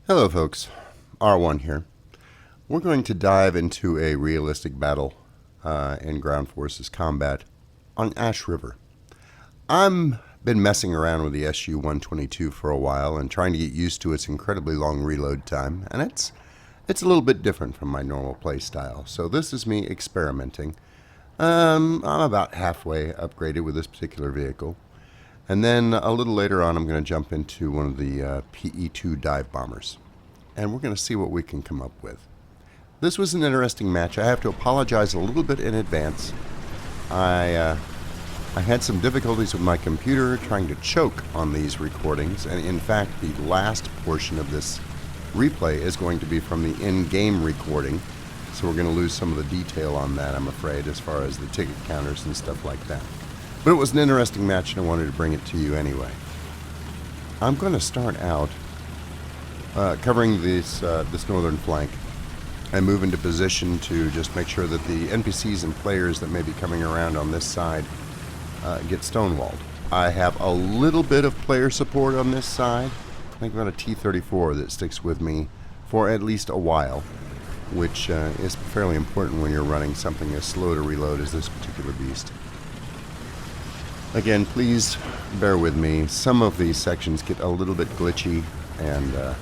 Hello folks, R1 here. We're going to dive into a realistic battle in ground forces combat on Ash River. I've been messing around with the SU-122 for a while and trying to get used to its incredibly long reload time, and it's a little bit different from my normal play style, so this is me experimenting. I'm about halfway upgraded with this particular vehicle. And then a little later on, I'm going to jump into one of the PE-2 dive bombers. And we're going to see what we can come up with. This was an interesting match. I have to apologize a little bit in advance. I had some difficulties with my computer trying to choke on these recordings. And in fact, the last portion of this replay is going to be from the in-game recording. So we're going to lose some of the detail on that, I'm afraid, as far as the ticket counters and stuff like that. But it was an interesting match, and I wanted to bring it to you anyway. I'm going to start out covering this northern flank and move into position to just make sure that the NPCs and players that may be coming around on this side get stonewalled. I have a little bit of player support on this side. I think about a T-34 that sticks with me for at least a while, which is fairly important when you're running something as slow to reload as this particular beast. Again, please bear with me. Some of these sections get a little bit glitchy, and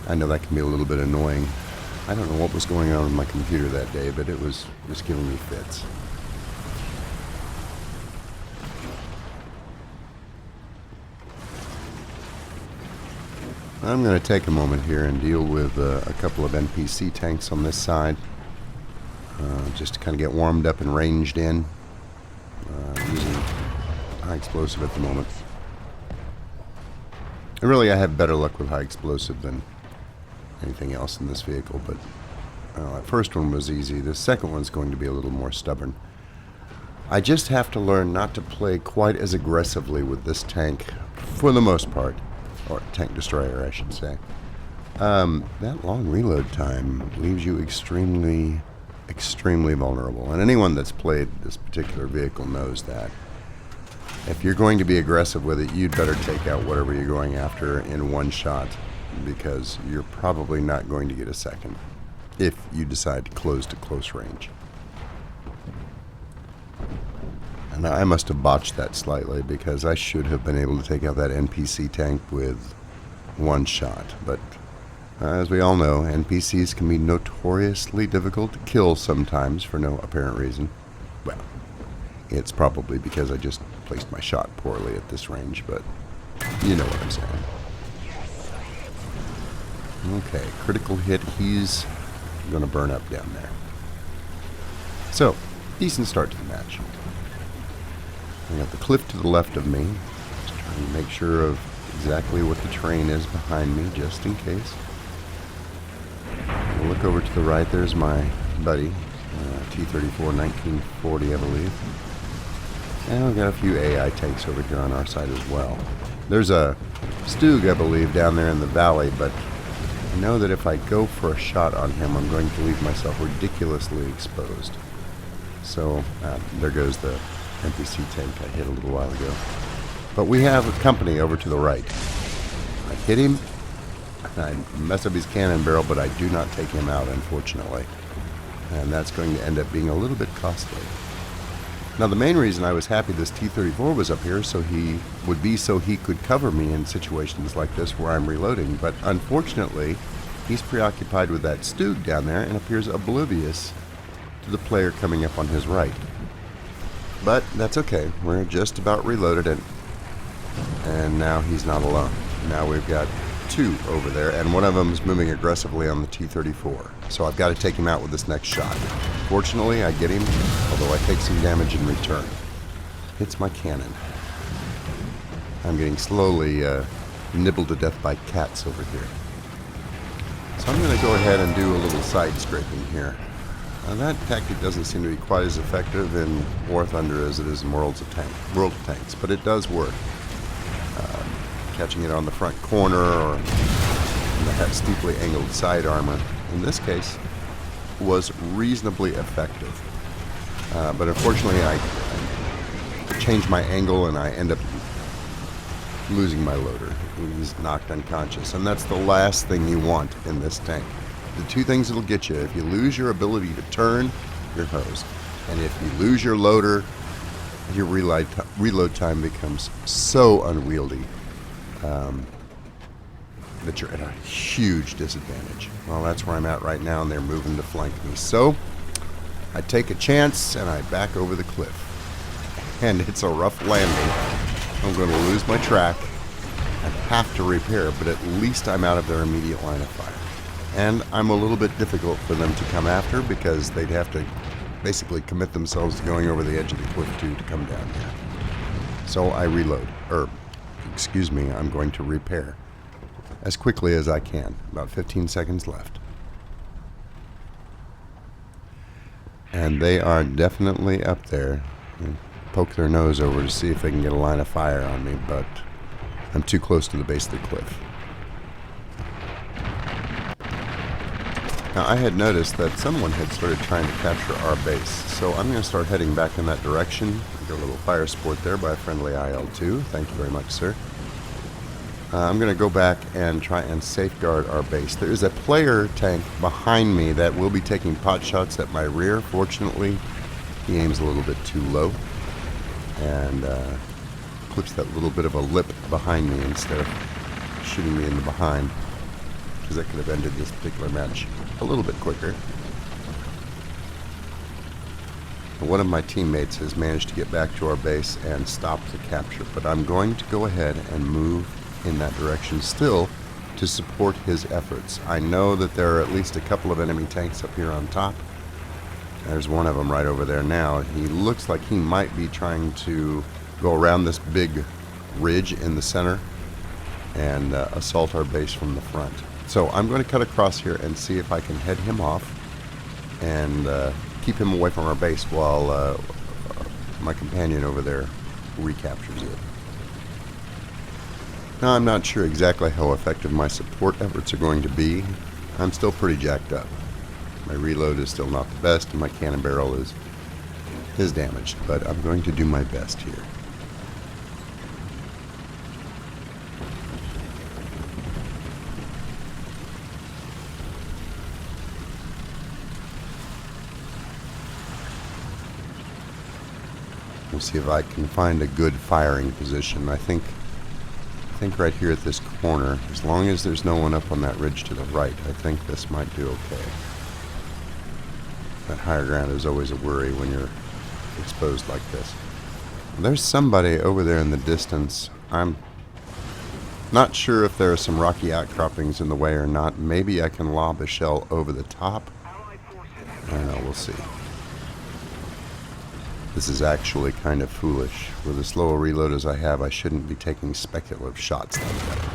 I know that can be a little bit annoying. I don't know what was going on with my computer that day, but it was just giving me fits. I'm going to take a moment here and deal with a couple of NPC tanks on this side, just to kind of get warmed up and ranged in. Using high explosive at the moment. And really, I have better luck with high explosive than anything else in this vehicle, but that first one was easy. The second one's going to be a little more stubborn. I just have to learn not to play quite as aggressively with this tank, for the most part. Or tank destroyer, I should say. That long reload time leaves you extremely vulnerable. And anyone that's played this particular vehicle knows that. If you're going to be aggressive with it, you'd better take out whatever you're going after in one shot, because you're probably not going to get a second if you decide to close range. And I must have botched that slightly, because I should have been able to take out that NPC tank with one shot. But as we all know, NPCs can be notoriously difficult to kill sometimes for no apparent reason. Well, it's probably because I just placed my shot poorly at this range, but you know what I'm saying. Okay, critical hit. He's going to burn up down there. So, decent start to the match. I got the cliff to the left of me. Just trying to make sure of exactly what the terrain is behind me, just in case. We'll look over to the right. There's my buddy, T-34 1940, I believe. And we've got a few AI tanks over here on our side as well. There's a Stug, I believe, down there in the valley, but I know that if I go for a shot on him, I'm going to leave myself ridiculously exposed. So, there goes the NPC tank I hit a little while ago. But we have a company over to the right. I hit him, and I mess up his cannon barrel, but I do not take him out, unfortunately. And that's going to end up being a little bit costly. Now, the main reason I was happy this T-34 was up here so he could cover me in situations like this where I'm reloading. But unfortunately, he's preoccupied with that Stug down there and appears oblivious to the player coming up on his right. But that's okay. We're just about reloaded it. And now he's not alone. Now we've got two over there, and one of them is moving aggressively on the T-34. So I've got to take him out with this next shot. Fortunately, I get him, although I take some damage in return. Hits my cannon. I'm getting slowly nibbled to death by cats over here. So I'm going to go ahead and do a little side scraping here. Now, that tactic doesn't seem to be quite as effective in War Thunder as it is in World of Tanks, but it does work. Catching it on the front corner or in that steeply angled side armor, in this case, was reasonably effective. But unfortunately, I changed my angle and I end up losing my loader. He's knocked unconscious, and that's the last thing you want in this tank. The two things that'll get you: if you lose your ability to turn, you're hosed. And if you lose your loader, your reload time becomes so unwieldy that you're at a huge disadvantage. Well, that's where I'm at right now, and they're moving to flank me. So I take a chance, and I back over the cliff. And it's a rough landing. I'm going to lose my track. I have to repair, but at least I'm out of their immediate line of fire. And I'm a little bit difficult for them to come after because they'd have to basically commit themselves to going over the edge of the cliff to come down here. So I reload. I'm going to repair as quickly as I can. About 15 seconds left. And they are definitely up there. Poke their nose over to see if they can get a line of fire on me, but I'm too close to the base of the cliff. Now, I had noticed that someone had started trying to capture our base, so I'm going to start heading back in that direction. Got a little fire support there by a friendly IL-2. Thank you very much, sir. I'm going to go back and try and safeguard our base. There is a player tank behind me that will be taking pot shots at my rear. Fortunately, he aims a little bit too low and clips that little bit of a lip behind me instead of shooting me in the behind, because that could have ended this particular match a little bit quicker. One of my teammates has managed to get back to our base and stop the capture, but I'm going to go ahead and move in that direction still to support his efforts. I know that there are at least a couple of enemy tanks up here on top. There's one of them right over there now. He looks like he might be trying to go around this big ridge in the center and assault our base from the front. So I'm going to cut across here and see if I can head him off and keep him away from our base while my companion over there recaptures it. Now, I'm not sure exactly how effective my support efforts are going to be. I'm still pretty jacked up. My reload is still not the best, and my cannon barrel is damaged, but I'm going to do my best here. We'll see if I can find a good firing position. I think right here at this corner, as long as there's no one up on that ridge to the right, I think this might do okay. That higher ground is always a worry when you're exposed like this. There's somebody over there in the distance. I'm not sure if there are some rocky outcroppings in the way or not. Maybe I can lob a shell over the top. I don't know, we'll see. This is actually kind of foolish. With as slow a reload as I have, I shouldn't be taking speculative shots like that.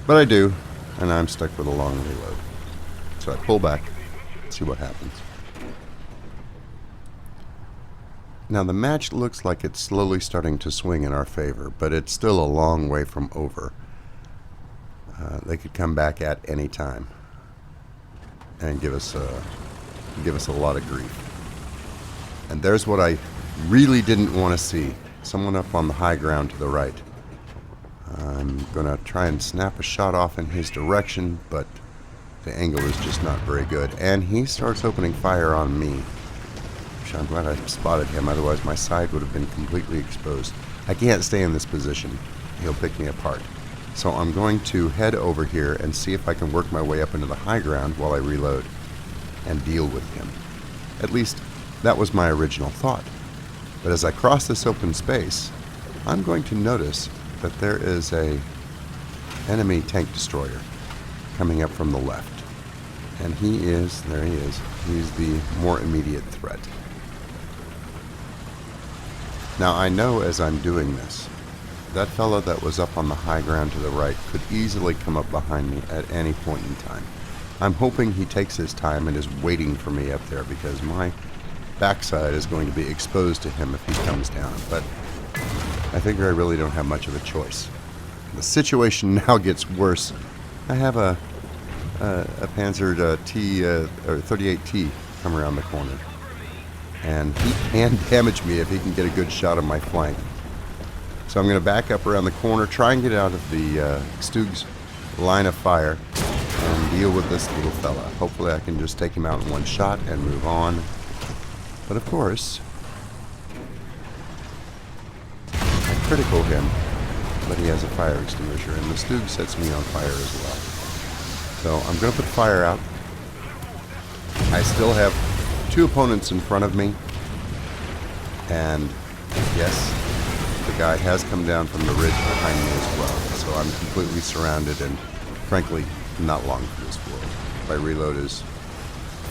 But I do, and I'm stuck with a long reload. So I pull back, see what happens. Now the match looks like it's slowly starting to swing in our favor, but it's still a long way from over. They could come back at any time and give us a lot of grief. And there's what I really didn't want to see. Someone up on the high ground to the right. I'm going to try and snap a shot off in his direction, but the angle is just not very good. And he starts opening fire on me. Which I'm glad I spotted him, otherwise my side would have been completely exposed. I can't stay in this position. He'll pick me apart. So I'm going to head over here and see if I can work my way up into the high ground while I reload and deal with him. At least that was my original thought. But as I cross this open space, I'm going to notice that there is a enemy tank destroyer coming up from the left. And there he is, he's the more immediate threat. Now I know as I'm doing this, that fellow that was up on the high ground to the right could easily come up behind me at any point in time. I'm hoping he takes his time and is waiting for me up there, because my backside is going to be exposed to him if he comes down, but I figure I really don't have much of a choice. The situation now gets worse. I have a Panzer T or 38T come around the corner, and he can damage me if he can get a good shot on my flank. So I'm going to back up around the corner, try and get out of the Stug's line of fire, and deal with this little fella. Hopefully I can just take him out in one shot and move on. But of course, I critical him, but he has a fire extinguisher, and the Stug sets me on fire as well. So I'm going to put fire out. I still have 2 opponents in front of me, and yes, the guy has come down from the ridge behind me as well. So I'm completely surrounded and, frankly, not long for this world. My reload is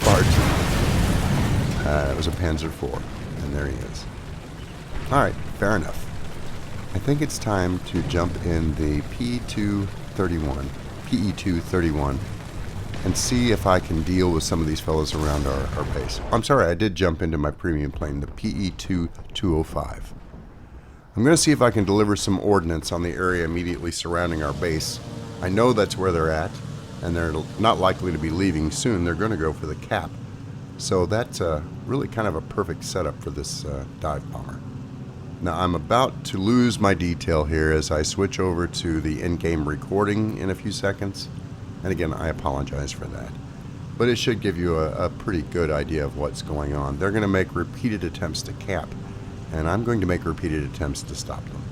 far too much. It was a Panzer IV, and there he is. Alright, fair enough. I think it's time to jump in the PE-231, and see if I can deal with some of these fellows around our base. I'm sorry, I did jump into my premium plane, the PE-205. I'm going to see if I can deliver some ordnance on the area immediately surrounding our base. I know that's where they're at, and they're not likely to be leaving soon. They're going to go for the cap. So that's really kind of a perfect setup for this dive bomber. Now I'm about to lose my detail here as I switch over to the in-game recording in a few seconds. And again, I apologize for that. But it should give you a pretty good idea of what's going on. They're going to make repeated attempts to cap, and I'm going to make repeated attempts to stop them.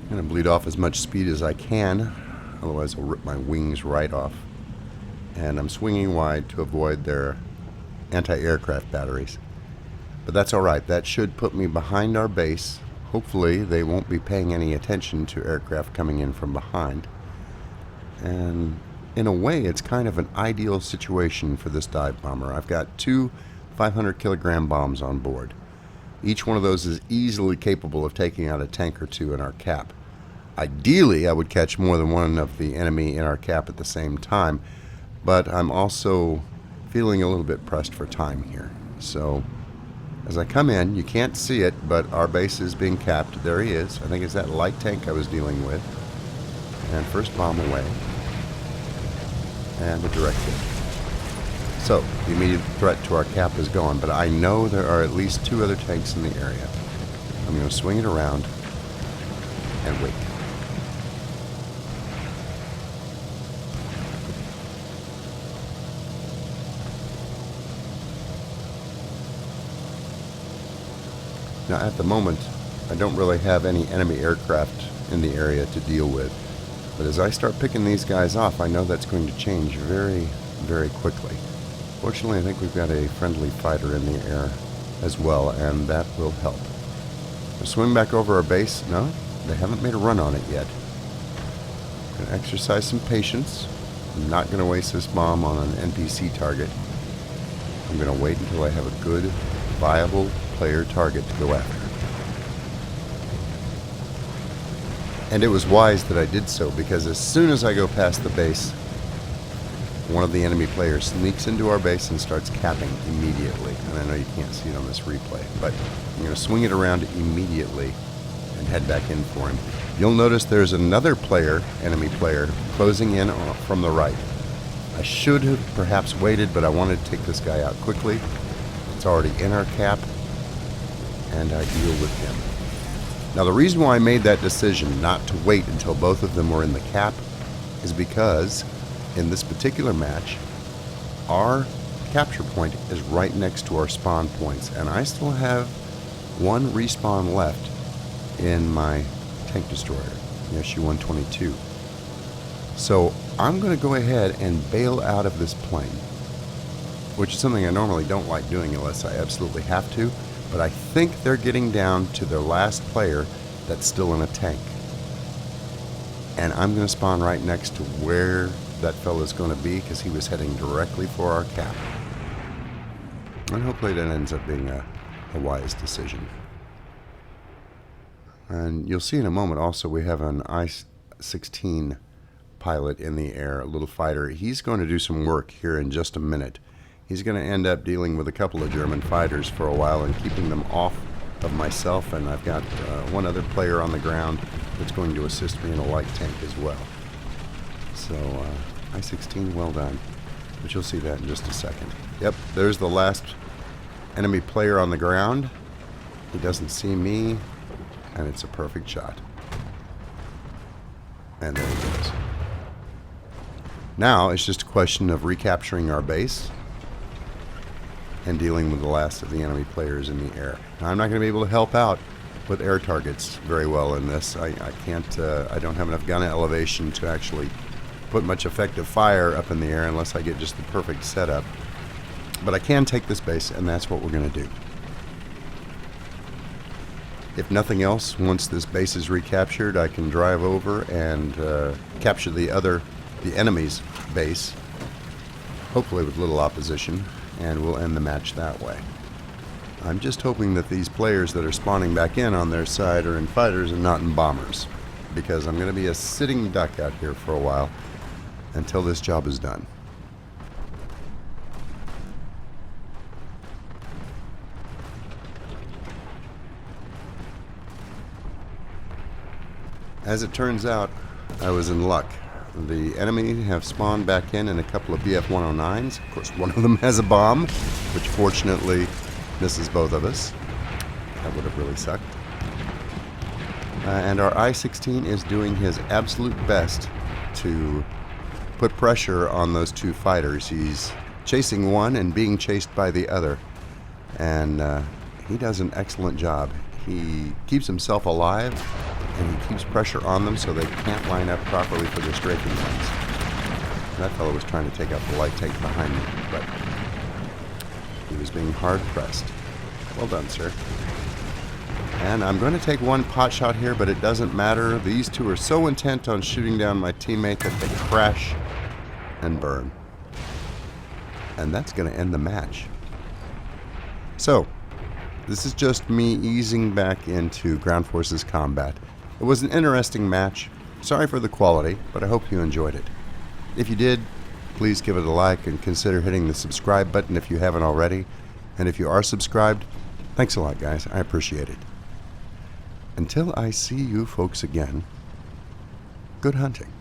I'm going to bleed off as much speed as I can, otherwise I'll rip my wings right off. And I'm swinging wide to avoid their anti-aircraft batteries. But that's alright, that should put me behind our base. Hopefully they won't be paying any attention to aircraft coming in from behind. And in a way, it's kind of an ideal situation for this dive bomber. I've got 2 500-kilogram bombs on board. Each one of those is easily capable of taking out a tank or 2 in our cap. Ideally, I would catch more than one of the enemy in our cap at the same time, but I'm also feeling a little bit pressed for time here. So, as I come in, you can't see it, but our base is being capped. There he is. I think it's that light tank I was dealing with. And first bomb away. And a direct hit. So, the immediate threat to our cap is gone, but I know there are at least 2 other tanks in the area. I'm going to swing it around and wait. Now, at the moment, I don't really have any enemy aircraft in the area to deal with. But as I start picking these guys off, I know that's going to change very, very quickly. Fortunately, I think we've got a friendly fighter in the air as well, and that will help. We'll swim back over our base. No, they haven't made a run on it yet. I'm going to exercise some patience. I'm not going to waste this bomb on an NPC target. I'm going to wait until I have a good, viable player target to go after. And it was wise that I did so, because as soon as I go past the base, one of the enemy players sneaks into our base and starts capping immediately. And I know you can't see it on this replay, but I'm going to swing it around immediately and head back in for him. You'll notice there's another player, enemy player, closing in from the right. I should have perhaps waited, but I wanted to take this guy out quickly. It's already in our cap, and I deal with him. Now, the reason why I made that decision not to wait until both of them were in the cap is because in this particular match, our capture point is right next to our spawn points, and I still have 1 respawn left in my tank destroyer, the SU-122. So I'm going to go ahead and bail out of this plane, which is something I normally don't like doing unless I absolutely have to. But I think they're getting down to their last player that's still in a tank. And I'm going to spawn right next to where that fella's going to be, because he was heading directly for our cap. And hopefully that ends up being a wise decision. And you'll see in a moment also we have an I-16 pilot in the air, a little fighter. He's going to do some work here in just a minute. He's going to end up dealing with a couple of German fighters for a while and keeping them off of myself, and I've got 1 other player on the ground that's going to assist me in a light tank as well. So I-16, well done. But you'll see that in just a second. Yep, there's the last enemy player on the ground. He doesn't see me, and it's a perfect shot. And there he goes. Now it's just a question of recapturing our base and dealing with the last of the enemy players in the air. Now, I'm not going to be able to help out with air targets very well in this. I can't, I don't have enough gun elevation to actually put much effective fire up in the air unless I get just the perfect setup. But I can take this base, and that's what we're going to do. If nothing else, once this base is recaptured, I can drive over and capture the enemy's base, hopefully with little opposition, and we'll end the match that way. I'm just hoping that these players that are spawning back in on their side are in fighters and not in bombers, because I'm going to be a sitting duck out here for a while until this job is done. As it turns out, I was in luck. The enemy have spawned back in a couple of BF-109s. Of course, one of them has a bomb, which fortunately misses both of us. That would have really sucked. And our I-16 is doing his absolute best to put pressure on those two fighters. He's chasing one and being chased by the other. And he does an excellent job. He keeps himself alive, and he keeps pressure on them so they can't line up properly for their strafing runs. That fellow was trying to take out the light tank behind me, but he was being hard pressed. Well done, sir. And I'm going to take one pot shot here, but it doesn't matter. These two are so intent on shooting down my teammate that they crash and burn. And that's going to end the match. So, this is just me easing back into ground forces combat. It was an interesting match. Sorry for the quality, but I hope you enjoyed it. If you did, please give it a like and consider hitting the subscribe button if you haven't already. And if you are subscribed, thanks a lot, guys. I appreciate it. Until I see you folks again, good hunting.